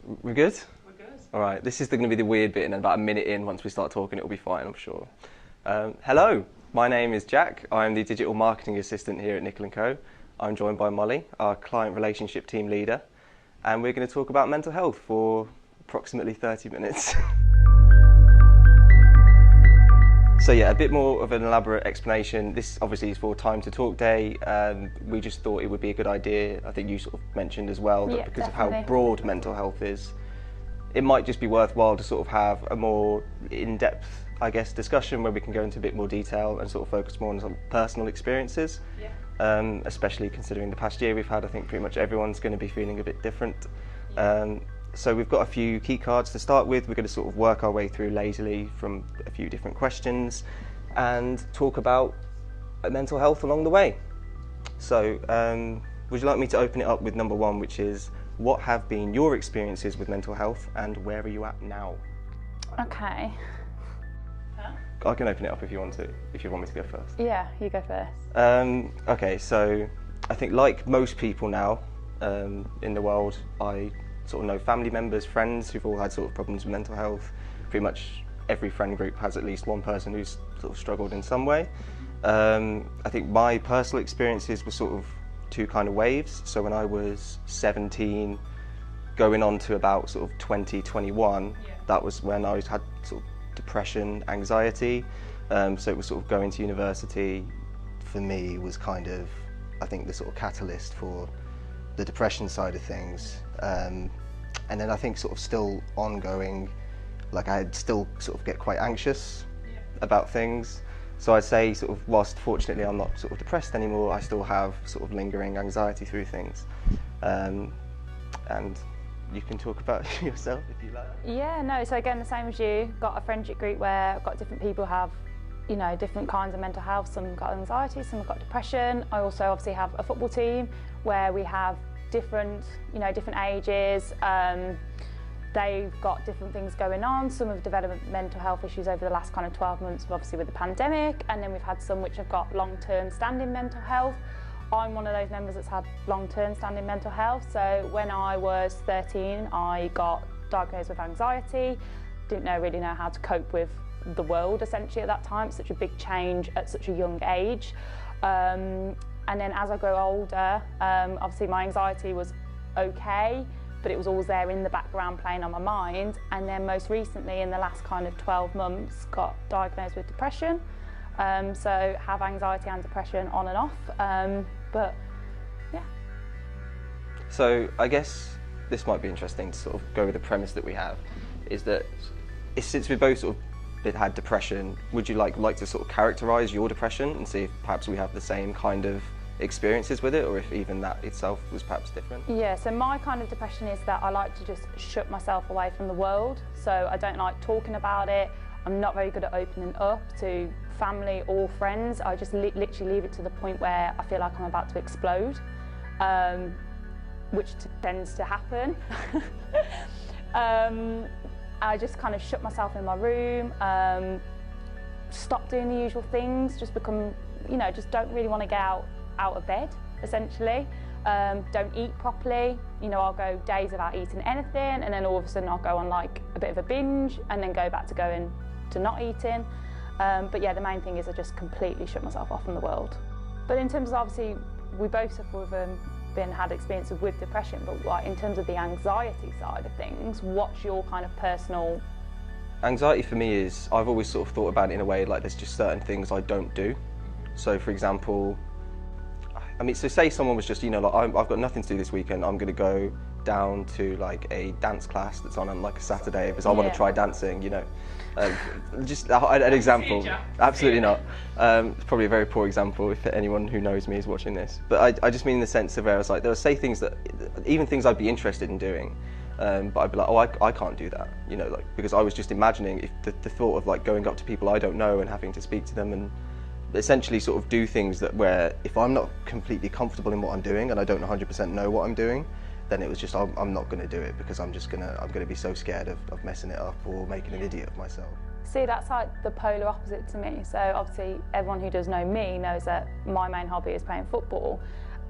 We're good? We're good. All right, this is going to be the weird bit, and then about a minute in, once we start talking, it'll be fine, I'm sure. Hello, my name is Jack. I'm the digital marketing assistant here at Nicol Co. I'm joined by Molly, our client relationship team leader, and we're going to talk about mental health for approximately 30 minutes. So yeah, a bit more of an elaborate explanation. This obviously is for Time to Talk Day. We just thought it would be a good idea. I think you sort of mentioned as well that because of how broad mental health is, it might just be worthwhile to sort of have a more in-depth, I guess, discussion where we can go into a bit more detail and sort of focus more on some personal experiences. Yeah. Especially considering the past year we've had. I think pretty much everyone's going to be feeling a bit different. Yeah. So we've got a few key cards to start with. We're going to sort of work our way through lazily from a few different questions and talk about mental health along the way. So would you like me to open it up with number one, which is, what have been your experiences with mental health and where are you at now? Okay. I can open it up if you want me to go first. Yeah, you go first. Okay, so I think like most people now in the world, I sort of know family members, friends who've all had sort of problems with mental health. Pretty much every friend group has at least one person who's sort of struggled in some way. I think my personal experiences were sort of two kind of waves. So when I was 17, going on to about sort of 20, 21, that was when I had sort of depression, anxiety. So it was sort of going to university for me was kind of, I think, the sort of catalyst for the depression side of things. And then I think sort of still ongoing, like I'd still sort of get quite anxious about things. So I'd say sort of whilst fortunately I'm not sort of depressed anymore, I still have sort of lingering anxiety through things. And you can talk about yourself if you like. Yeah, no, so again, the same as you, got a friendship group where I've got different people have, you know, different kinds of mental health. Some have got anxiety, some have got depression. I also obviously have a football team where we have different, you know, different ages. They've got different things going on. Some have developed mental health issues over the last kind of 12 months, obviously with the pandemic, and then we've had some which have got long-term standing mental health. I'm one of those members that's had long-term standing mental health. So when I was 13, I got diagnosed with anxiety. Didn't really know how to cope with the world essentially at that time. Such a big change at such a young age. And then as I grew older, obviously my anxiety was okay, but it was always there in the background playing on my mind. And then most recently, in the last kind of 12 months, got diagnosed with depression. So have anxiety and depression on and off, but yeah. So I guess this might be interesting to sort of go with the premise that we have, is that since we both sort of had depression, would you like to sort of characterise your depression and see if perhaps we have the same kind of experiences with it, or if even that itself was perhaps different? Yeah, so my kind of depression is that I like to just shut myself away from the world. So I don't like talking about it. I'm not very good at opening up to family or friends. I just literally leave it to the point where I feel like I'm about to explode, which tends to happen. I just kind of shut myself in my room, stop doing the usual things, just become, you know, just don't really want to get out of bed, essentially. Don't eat properly. You know, I'll go days without eating anything, and then all of a sudden I'll go on like a bit of a binge and then go back to going to not eating. But yeah, the main thing is I just completely shut myself off from the world. But in terms of, obviously, we both suffer with had experiences with depression, but like in terms of the anxiety side of things, what's your kind of personal? Anxiety for me is, I've always sort of thought about it in a way like there's just certain things I don't do. So for example, I mean, so say someone was just, you know, like I've got nothing to do this weekend, I'm going to go down to like a dance class that's on like a Saturday because I want to try dancing, you know. Just an example. Absolutely not. It's probably a very poor example if anyone who knows me is watching this. But I just mean in the sense of where I was like, there were say things that, even things I'd be interested in doing, but I'd be like, oh, I can't do that, you know, like, because I was just imagining if the thought of like going up to people I don't know and having to speak to them and essentially sort of do things that where if I'm not completely comfortable in what I'm doing and I don't 100% know what I'm doing, then it was just I'm not going to do it because I'm going to be so scared of messing it up or making an idiot of myself. See, that's like the polar opposite to me. So obviously everyone who does know me knows that my main hobby is playing football,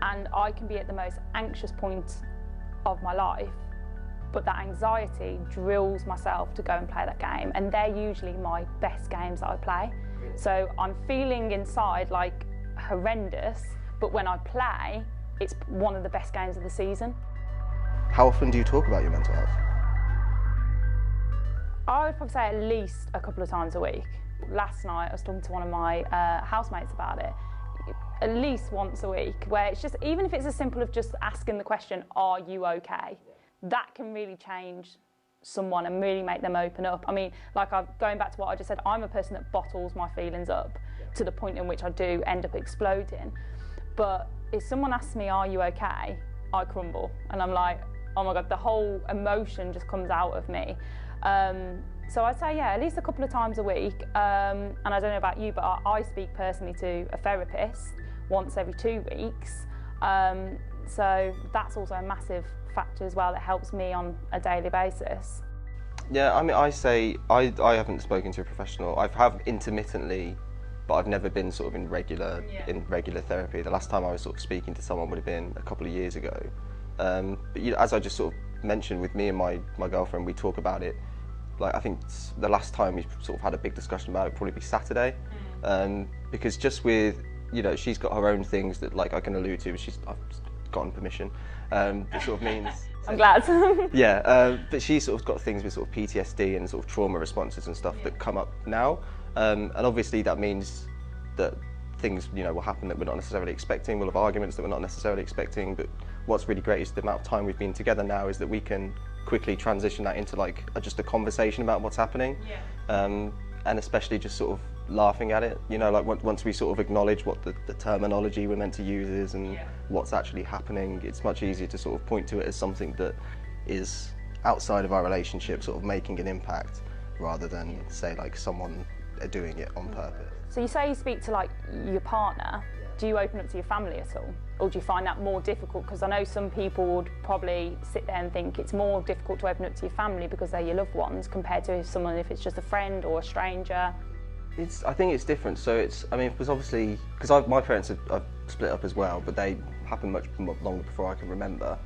and I can be at the most anxious point of my life but that anxiety drills myself to go and play that game, and they're usually my best games that I play. So I'm feeling inside like horrendous, but when I play, it's one of the best games of the season. How often do you talk about your mental health? I would probably say at least a couple of times a week. Last night I was talking to one of my housemates about it. At least once a week, where it's just, even if it's as simple as just asking the question, are you okay? That can really change someone and really make them open up. I mean, going back to what I just said, I'm a person that bottles my feelings up to the point in which I do end up exploding. But if someone asks me, are you okay? I crumble, and I'm like, oh my God, the whole emotion just comes out of me. So I'd say, yeah, at least a couple of times a week. And I don't know about you, but I speak personally to a therapist once every 2 weeks. So that's also a massive factor as well that helps me on a daily basis. Yeah, I mean, I say I haven't spoken to a professional. I have intermittently, but I've never been sort of in regular therapy. The last time I was sort of speaking to someone would have been a couple of years ago. But as I just sort of mentioned, with me and my girlfriend, we talk about it. Like, I think the last time we sort of had a big discussion about it would probably be Saturday, because just with, she's got her own things that, like, I can allude to. I've gotten permission. That sort of means. I'm glad. Yeah, but she's sort of got things with sort of PTSD and sort of trauma responses and stuff that come up now, and obviously that means that things will happen that we're not necessarily expecting. We'll have arguments that we're not necessarily expecting. But what's really great is the amount of time we've been together now is that we can quickly transition that into like just a conversation about what's happening, and especially just sort of laughing at it. Like once we sort of acknowledge what the terminology we're meant to use is and what's actually happening, it's much easier to sort of point to it as something that is outside of our relationship, sort of making an impact, rather than say like someone doing it on purpose. So you say you speak to like your partner. Do you open up to your family at all? Or do you find that more difficult? Because I know some people would probably sit there and think it's more difficult to open up to your family because they're your loved ones compared to someone if it's just a friend or a stranger. I think it's different. So because obviously, my parents have split up as well, but they happened much longer before I can remember.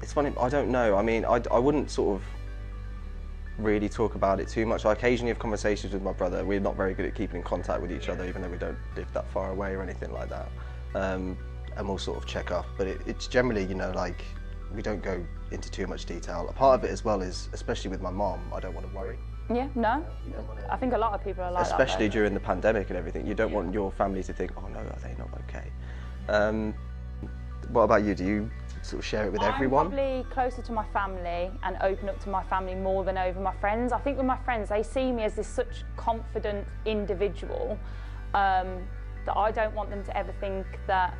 It's funny, I don't know. I mean, I wouldn't sort of really talk about it too much. I occasionally have conversations with my brother. We're not very good at keeping in contact with each other, even though we don't live that far away or anything like that. And we'll sort of check up, but it's generally, like, we don't go into too much detail. A part of it as well is, especially with my mom, I don't want to worry. Yeah, no. I think a lot of people are like that. Especially during the pandemic and everything. You don't want your family to think, oh no, are they not okay? What about you? Do you sort of share it with everyone? I'm probably closer to my family and open up to my family more than over my friends. I think with my friends, they see me as this such confident individual that I don't want them to ever think that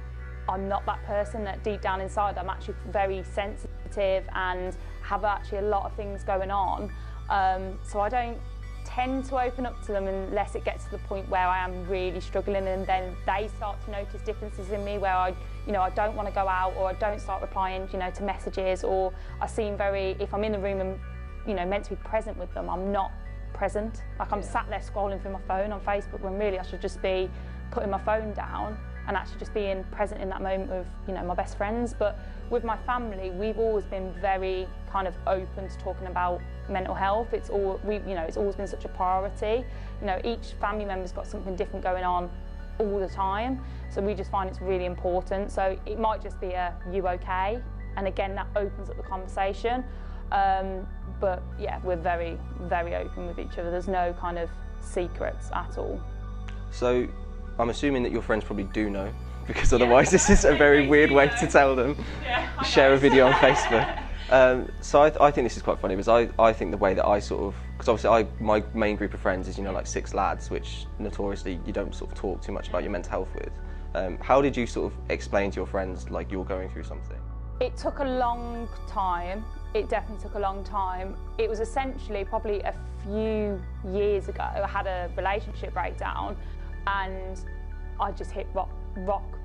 I'm not that person, that deep down inside I'm actually very sensitive and have actually a lot of things going on. So I don't tend to open up to them unless it gets to the point where I am really struggling, and then they start to notice differences in me where I don't want to go out, or I don't start replying, to messages, or I seem if I'm in the room and, meant to be present with them, I'm not present. Like I'm sat there scrolling through my phone on Facebook when really I should just be putting my phone down and actually just being present in that moment with, my best friends. But with my family, we've always been very kind of open to talking about mental health. It's always been such a priority. Each family member's got something different going on all the time, so we just find it's really important. So it might just be you okay? And again, that opens up the conversation. But yeah, we're very, very open with each other. There's no kind of secrets at all. So I'm assuming that your friends probably do know, because otherwise this is a very weird way to tell them. Share a video on Facebook. So I think this is quite funny, because I think the way that I sort of, because obviously my main group of friends is like 6 lads, which notoriously you don't sort of talk too much about your mental health with. How did you sort of explain to your friends like you're going through something? It took a long time. It definitely took a long time. It was essentially probably a few years ago, I had a relationship breakdown and I just hit rock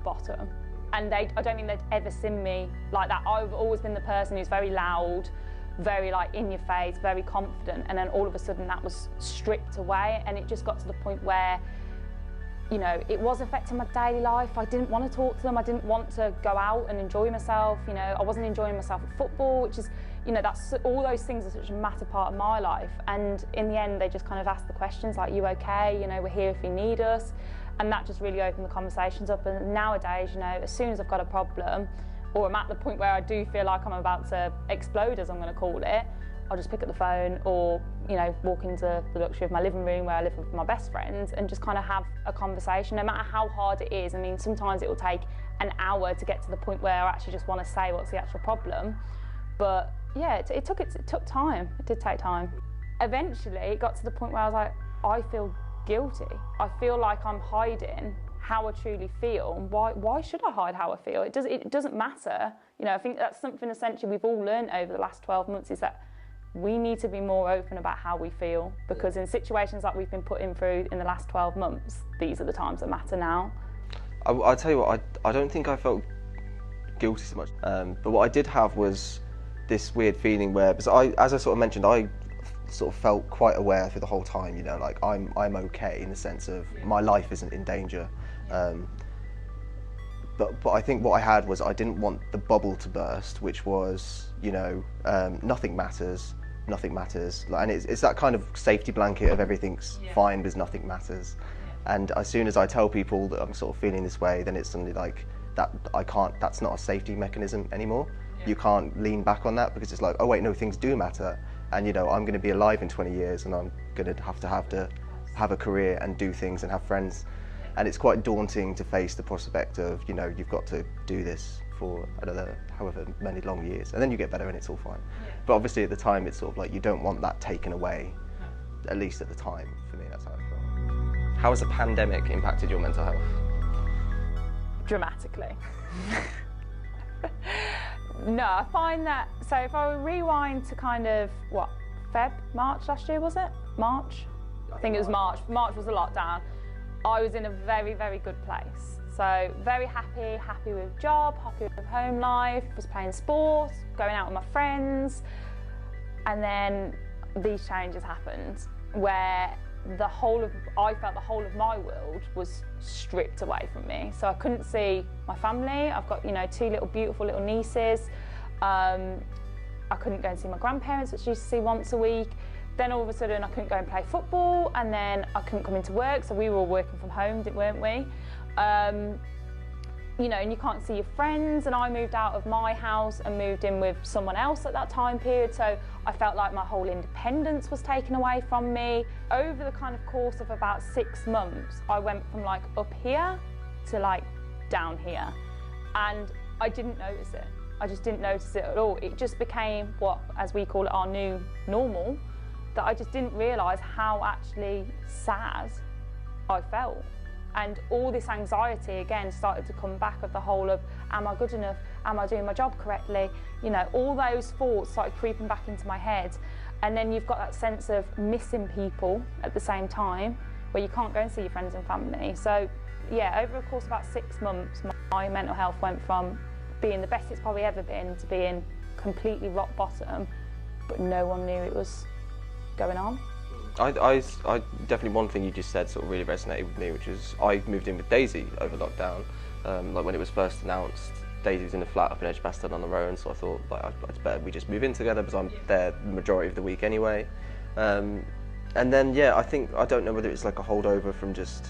bottom. And I don't think they'd ever seen me like that. I've always been the person who's very loud, very like in your face, very confident, and then all of a sudden that was stripped away, and it just got to the point where you know, it was affecting my daily life. I didn't want to talk to them. I didn't want to go out and enjoy myself. You know, I wasn't enjoying myself at football, which is, you know, that's all those things are such a massive part of my life. And in the end, they just kind of asked the questions like, "You okay? You know, we're here if you need us." And that just really opened the conversations up. And nowadays, you know, as soon as I've got a problem, or I'm at the point where I do feel like I'm about to explode, as I'm going to call it, I'll just pick up the phone, or, you know, walk into the luxury of my living room where I live with my best friends and just kind of have a conversation, no matter how hard it is. I mean, sometimes it will take an hour to get to the point where I actually just want to say what's the actual problem. But yeah, it took time. It did take time. Eventually, it got to the point where I was like, I feel guilty. I feel like I'm hiding how I truly feel. Why should I hide how I feel? It doesn't matter. You know, I think that's something essentially we've all learned over the last 12 months, is that we need to be more open about how we feel, because in situations like we've been putting through in the last 12 months, these are the times that matter now. I'll tell you what, I don't think I felt guilty so much, but what I did have was this weird feeling where, because as I sort of mentioned, I sort of felt quite aware through the whole time, you know, like I'm okay in the sense of my life isn't in danger. But I think what I had was I didn't want the bubble to burst, which was, you know, nothing matters, and it's that kind of safety blanket of everything's fine because nothing matters. And as soon as I tell people that I'm sort of feeling this way, then it's suddenly like that that's not a safety mechanism anymore. You can't lean back on that, because it's like, oh wait, no, things do matter, and you know, I'm going to be alive in 20 years and I'm going to have a career and do things and have friends. And it's quite daunting to face the prospect of, you know, you've got to do this for another however many long years, and then you get better and it's all fine. But obviously at the time, it's sort of like you don't want that taken away, at least at the time. For me, that's how I felt. How has the pandemic impacted your mental health? Dramatically. No, I find that, so if I rewind to kind of, March last year, was it? March? I think it was March. March was the lockdown. I was in a very, very good place. So very happy with job, happy with home life, was playing sports, going out with my friends. And then these changes happened where I felt the whole of my world was stripped away from me. So I couldn't see my family. I've got, you know, two beautiful little nieces. I couldn't go and see my grandparents, which I used to see once a week. Then all of a sudden I couldn't go and play football, and then I couldn't come into work, so we were all working from home, weren't we? You know, and you can't see your friends, and I moved out of my house and moved in with someone else at that time period, so I felt like my whole independence was taken away from me. Over the kind of course of about 6 months, I went from like up here to like down here, and I didn't notice it. I just didn't notice it at all. It just became what, as we call it, our new normal, that I just didn't realise how actually sad I felt. And all this anxiety again started to come back, of the whole of, am I good enough? Am I doing my job correctly? You know, all those thoughts started creeping back into my head. And then you've got that sense of missing people at the same time, where you can't go and see your friends and family. So yeah, over the course of about 6 months, my mental health went from being the best it's probably ever been to being completely rock bottom, but no one knew it was going on. I definitely, one thing you just said sort of really resonated with me, which is I moved in with Daisy over lockdown. Like when it was first announced, Daisy was in a flat up in Edgbaston on her own, so I thought like it's better we just move in together, because I'm there the majority of the week anyway. And then yeah, I don't know whether it's like a holdover from just,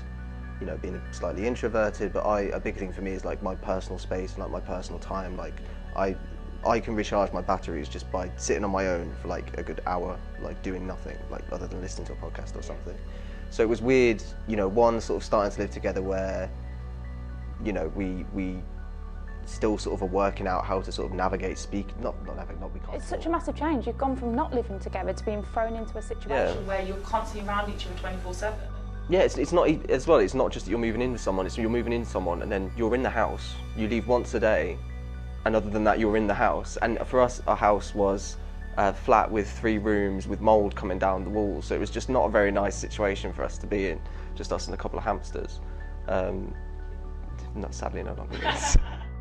you know, being slightly introverted, but a big thing for me is like my personal space and like my personal time. Like I can recharge my batteries just by sitting on my own for like a good hour, like doing nothing, like other than listening to a podcast or something. So it was weird, you know, one sort of starting to live together where, you know, we still sort of are working out how to sort of navigate we can't. It's such a massive change. You've gone from not living together to being thrown into a situation where you're constantly around each other 24/7. Yeah, it's not as well. It's not just that you're moving in with someone. It's you're moving in someone, and then you're in the house. You leave once a day. And other than that, you're in the house. And for us, our house was a flat with 3 rooms with mould coming down the walls. So it was just not a very nice situation for us to be in, just us and a couple of hamsters. Sadly, no longer is.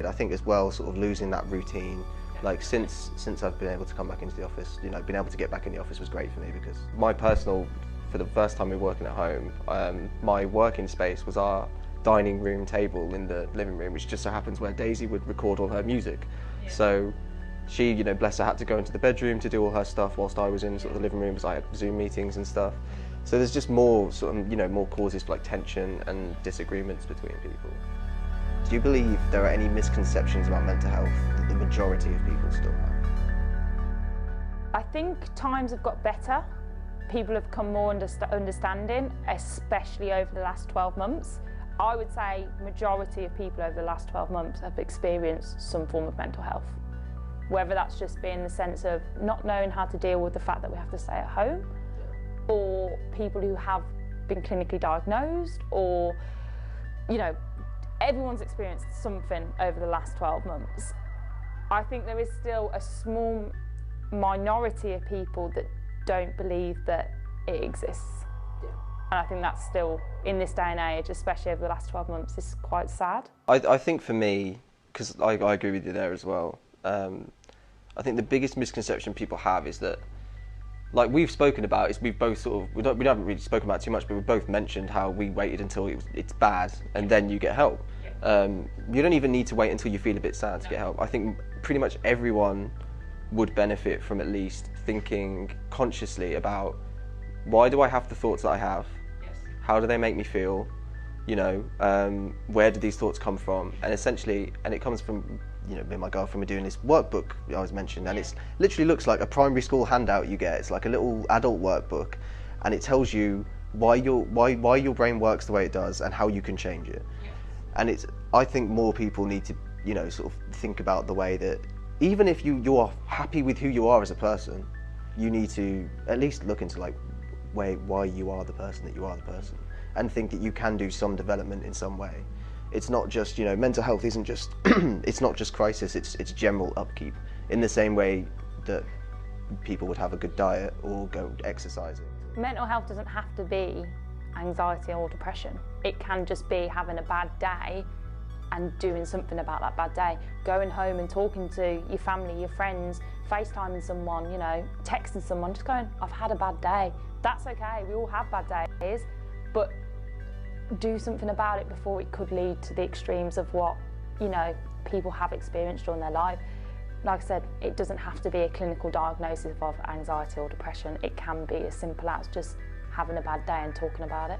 I think as well, sort of losing that routine. Like since I've been able to come back into the office, you know, being able to get back in the office was great for me, because my personal for the first time we were working at home, my working space was our dining room table in the living room, which just so happens where Daisy would record all her music. Yeah. So she, you know, bless her, had to go into the bedroom to do all her stuff whilst I was in sort of the living room, because I had Zoom meetings and stuff. So there's just more sort of, you know, more causes for like tension and disagreements between people. Do you believe there are any misconceptions about mental health that the majority of people still have? I think times have got better. People have come more understanding, especially over the last 12 months. I would say majority of people over the last 12 months have experienced some form of mental health. Whether that's just been the sense of not knowing how to deal with the fact that we have to stay at home, or people who have been clinically diagnosed, or, you know, everyone's experienced something over the last 12 months. I think there is still a small minority of people that don't believe that it exists. Yeah. And I think that's still, in this day and age, especially over the last 12 months, is quite sad. I think for me, because I agree with you there as well, I think the biggest misconception people have is that, like we've spoken about, is we've both sort of, we haven't really spoken about it too much, but we've both mentioned how we waited until it's bad and then you get help. Yeah. You don't even need to wait until you feel a bit sad to get help. I think pretty much everyone would benefit from at least thinking consciously about, why do I have the thoughts that I have? Yes. How do they make me feel? You know, where do these thoughts come from? And essentially, and it comes from, you know, me and my girlfriend were doing this workbook I was mentioning, and it literally looks like a primary school handout you get. It's like a little adult workbook, and it tells you why your brain works the way it does and how you can change it. Yes. And I think more people need to, you know, sort of think about the way that, even if you are happy with who you are as a person, you need to at least look into like why you are the person that you are the person, and think that you can do some development in some way. It's not just, you know, mental health isn't just it's not just crisis, it's general upkeep, in the same way that people would have a good diet or go exercising. Mental health doesn't have to be anxiety or depression. It can just be having a bad day and doing something about that bad day. Going home and talking to your family, your friends, FaceTiming someone, you know, texting someone, just going, I've had a bad day. That's okay, we all have bad days, but do something about it before it could lead to the extremes of what, you know, people have experienced during their life. Like I said, it doesn't have to be a clinical diagnosis of anxiety or depression. It can be as simple as just having a bad day and talking about it.